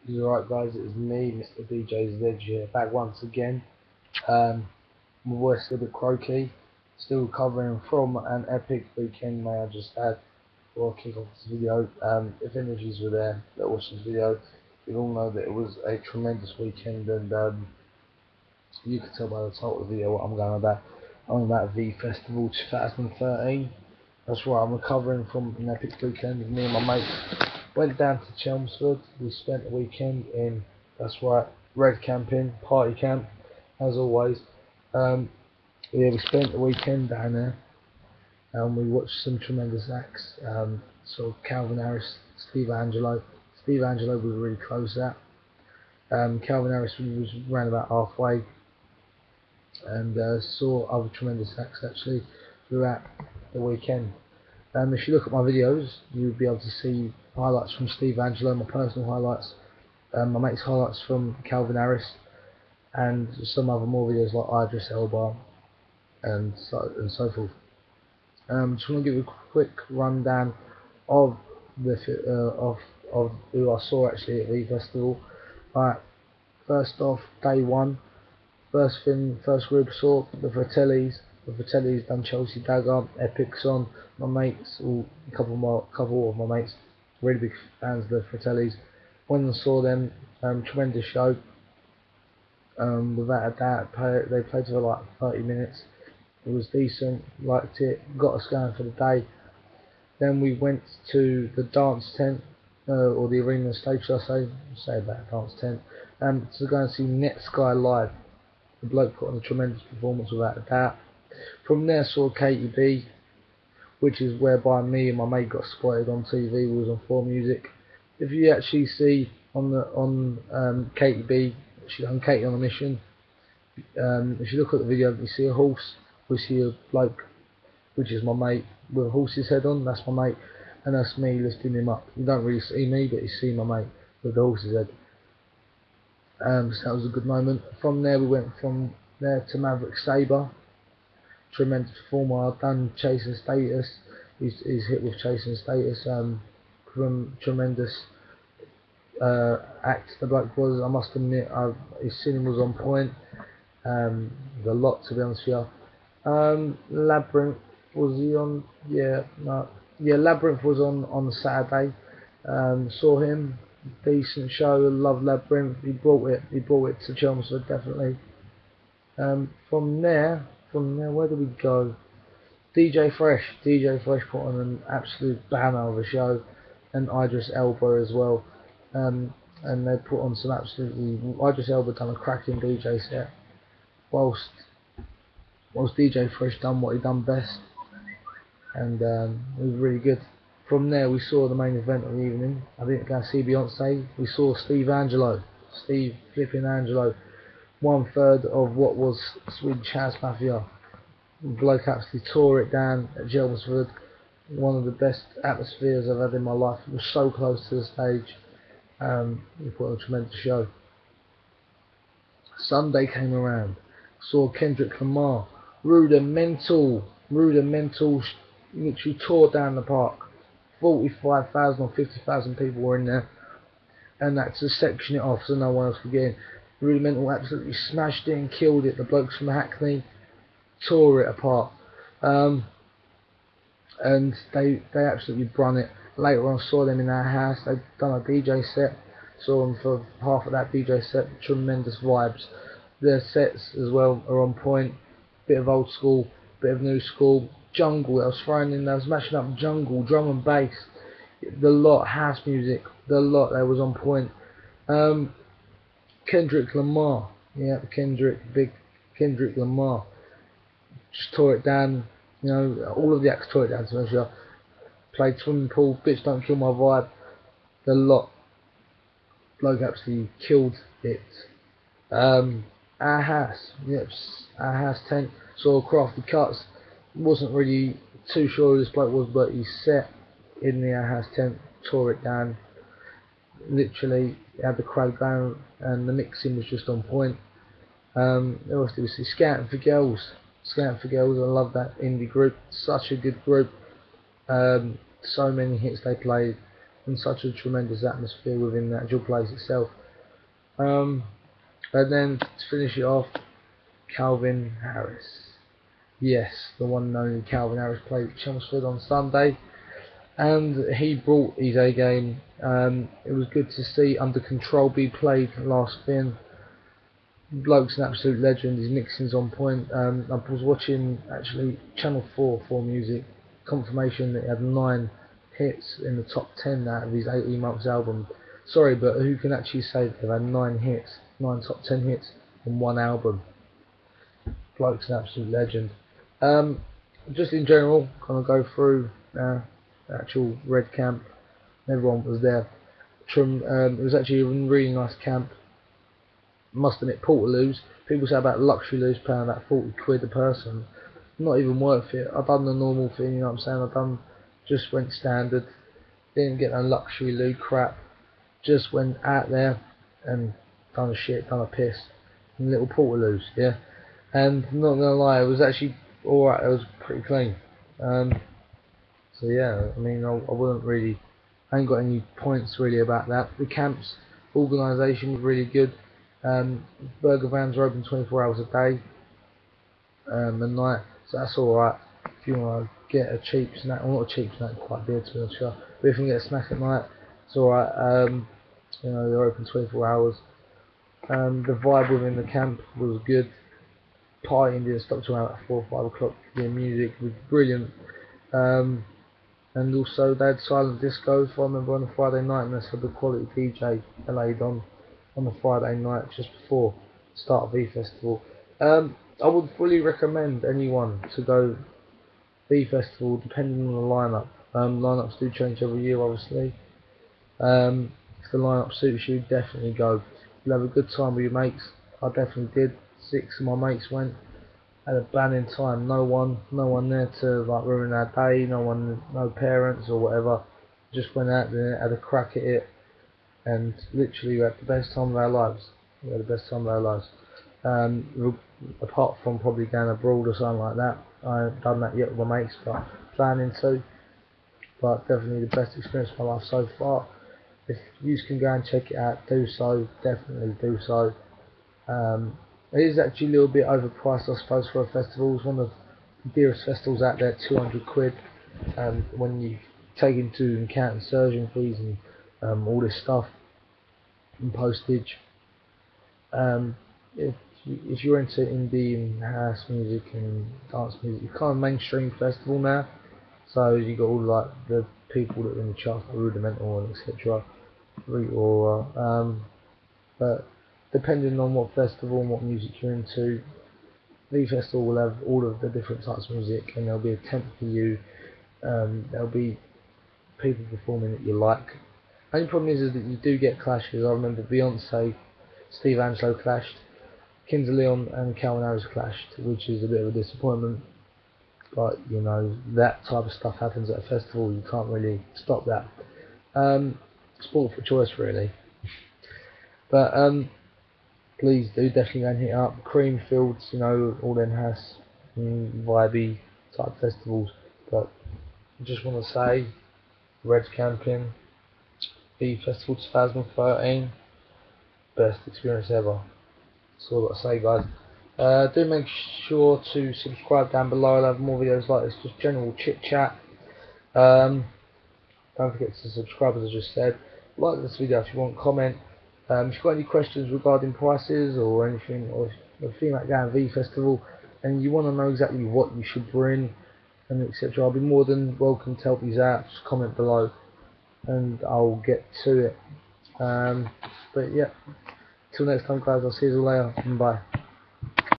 Alright guys, it is me, Mr. DJ Zedge here, back once again. My voice is a bit croaky, still recovering from an epic weekend I just had before I kick off this video. If energies were there that watched this video, you'll all know that it was a tremendous weekend, and you can tell by the title of the video what I'm going about. I'm about V Festival 2013. That's right, I'm recovering from an epic weekend. Me and my mates went down to Chelmsford. We spent the weekend in, that's right, Red Camping, party camp, as always. Yeah, we spent the weekend down there, and we watched some tremendous acts. So Calvin Harris, Steve Angelo. Steve Angelo was really close out. Calvin Harris was around about halfway, and saw other tremendous acts actually throughout the weekend. If you look at my videos, you'll be able to see highlights from Steve Angelo, my personal highlights, my mate's highlights from Calvin Harris, and some other more videos like Idris Elba and so forth. Just want to give you a quick rundown of the of who I saw actually at the festival. Right, first off, day one. First group I saw the Fratellis. The Fratellis done Chelsea Dagger, Epic Son. My mates, a couple of my mates, really big fans of the Fratellis. Went and saw them. Tremendous show. Without a doubt, they played for like 30 minutes. It was decent, liked it, got us going for the day. Then we went to the dance tent, or the arena stage, should I say about dance tent, to go and see Netsky live. The bloke put on a tremendous performance without a doubt. From there, saw KTB, which is whereby me and my mate got spotted on TV. We was on 4Music. If you actually see on KTB, she done Katie on a Mission. If you look at the video, you see a horse. We see a bloke, which is my mate, with a horse's head on. That's my mate, and that's me lifting him up. You don't really see me, but you see my mate with the horse's head. So that was a good moment. From there, we went from there to Maverick Sabre. Tremendous performer. I've done Chasing Status. He's hit with Chasing Status. Tremendous act the bloke was. I must admit, his singing was on point. A lot, to be honest with you. Labyrinth, was he on? Yeah, no. Yeah, Labyrinth was on Saturday. Saw him. Decent show. Love Labyrinth. He brought it to Chelmsford, definitely. From there, where did we go? DJ Fresh put on an absolute banner of a show, and Idris Elba as well. And they put on some absolutely. Idris Elba done a cracking DJ set, whilst DJ Fresh done what he done best, and it was really good. From there, we saw the main event of the evening. I didn't go see Beyonce. We saw Steve flipping Angelo, 1/3 of what was Swedish House Mafia. The bloke absolutely tore it down at Chelmsford. One of the best atmospheres I've had in my life. It was so close to the stage. He put on a tremendous show. Sunday came around. Saw Kendrick Lamar. Rudimental, literally tore down the park. 45,000 or 50,000 people were in there, and that's to section it off so no one else could get in. Rudimental absolutely smashed it and killed it. The blokes from Hackney tore it apart, and they absolutely brun it. Later on, saw them in our house. They'd done a DJ set. Saw them for half of that DJ set. Tremendous vibes. Their sets as well are on point. Bit of old school, bit of new school. Jungle, I was throwing in, I was mashing up jungle, drum and bass, the lot, house music, the lot, that was on point. Kendrick Lamar, yeah, big Kendrick Lamar, just tore it down, you know, all of the acts tore it down, to make sure. Played Swimming Pool, Bitch Don't Kill My Vibe, the lot, bloke absolutely killed it. Our house, yep, our house tent, saw Crafty Cuts. Wasn't really too sure who this bloke was, but he set in the house tent, tore it down. Literally had the crowd going, and the mixing was just on point. Who else did we see? Scouting for Girls. I love that indie group. Such a good group. So many hits they played. and such a tremendous atmosphere within the actual place itself. And then to finish it off, Calvin Harris. Yes, the one and only Calvin Harris played at Chelmsford on Sunday, and he brought his A game. It was good to see Under Control be played last spin. Bloke's an absolute legend, his mixing's on point. I was watching actually Channel 4 for music, confirmation that he had 9 hits in the top 10 out of his 18 months album. Sorry, but who can actually say that they've had 9 hits, 9 top 10 hits on one album? Bloke's an absolute legend. Just in general, gonna go through the actual Red Camp. Everyone was there. It was actually a really nice camp. Must admit, Portaloos, people say about luxury loos paying about 40 quid a person. Not even worth it. I've done the normal thing, you know what I'm saying? Just went standard. Didn't get no luxury loo crap. Just went out there and done a shit, done a piss. In little Portaloos, yeah. And not gonna lie, it was actually alright, it was pretty clean. So yeah, I mean, I wouldn't really, I ain't got any points really about that. The camp's organisation was really good. Burger vans are open 24 hours a day, a night, so that's alright. If you want to get a cheap snack, well, not a cheap snack, quite dear to be honest, but if you can get a snack at night, it's alright. You know, they're open 24 hours. The vibe within the camp was good. Partying didn't stop till around 4 or 5 o'clock. The music was brilliant. And also they had silent disco, if I remember, on a Friday night, and that's the quality DJ they laid on the Friday night just before the start of V Festival. I would fully recommend anyone to go V Festival, depending on the lineup. Lineups do change every year, obviously. If the lineup suits you, definitely go. You'll have a good time with your mates. I definitely did. 6 of my mates went. Had a banning time. No one there to like ruin our day. No parents or whatever. Just went out there, had a crack at it, and literally we had the best time of our lives. We had the best time of our lives. Apart from probably going abroad or something like that. I haven't done that yet with my mates, but planning to. But definitely the best experience of my life so far. If you can go and check it out, do so. Definitely do so. It is actually a little bit overpriced, I suppose, for a festival. It's one of the dearest festivals out there, 200 quid. When you take into account insertion fees and all this stuff and postage. If you're into indie and house music and dance music, it's kind of mainstream festival now. So you got all like the people that are in the charts, like Rudimental and etc. But depending on what festival and what music you're into, V Festival will have all of the different types of music, and there'll be a tent for you. There'll be people performing that you like. Only problem is that you do get clashes. I remember Beyonce, Steve Angelo clashed, Kings of Leon and Calvin Harris clashed, which is a bit of a disappointment. But you know, that type of stuff happens at a festival. You can't really stop that. Sport for choice, really. But please do definitely go and hit up Creamfields, you know, all them house vibey type festivals. But I just want to say, Red Camping, V Festival 2013, best experience ever. That's all I've got to say, guys. Do make sure to subscribe down below. I'll have more videos like this, just general chit chat. Don't forget to subscribe, as I just said. Like this video if you want, comment. If you've got any questions regarding prices or anything, or a thing like going V Festival, and you want to know exactly what you should bring and etc., I'll be more than welcome to help you out. Just comment below and I'll get to it. But yeah, till next time, guys, I'll see you later. Bye.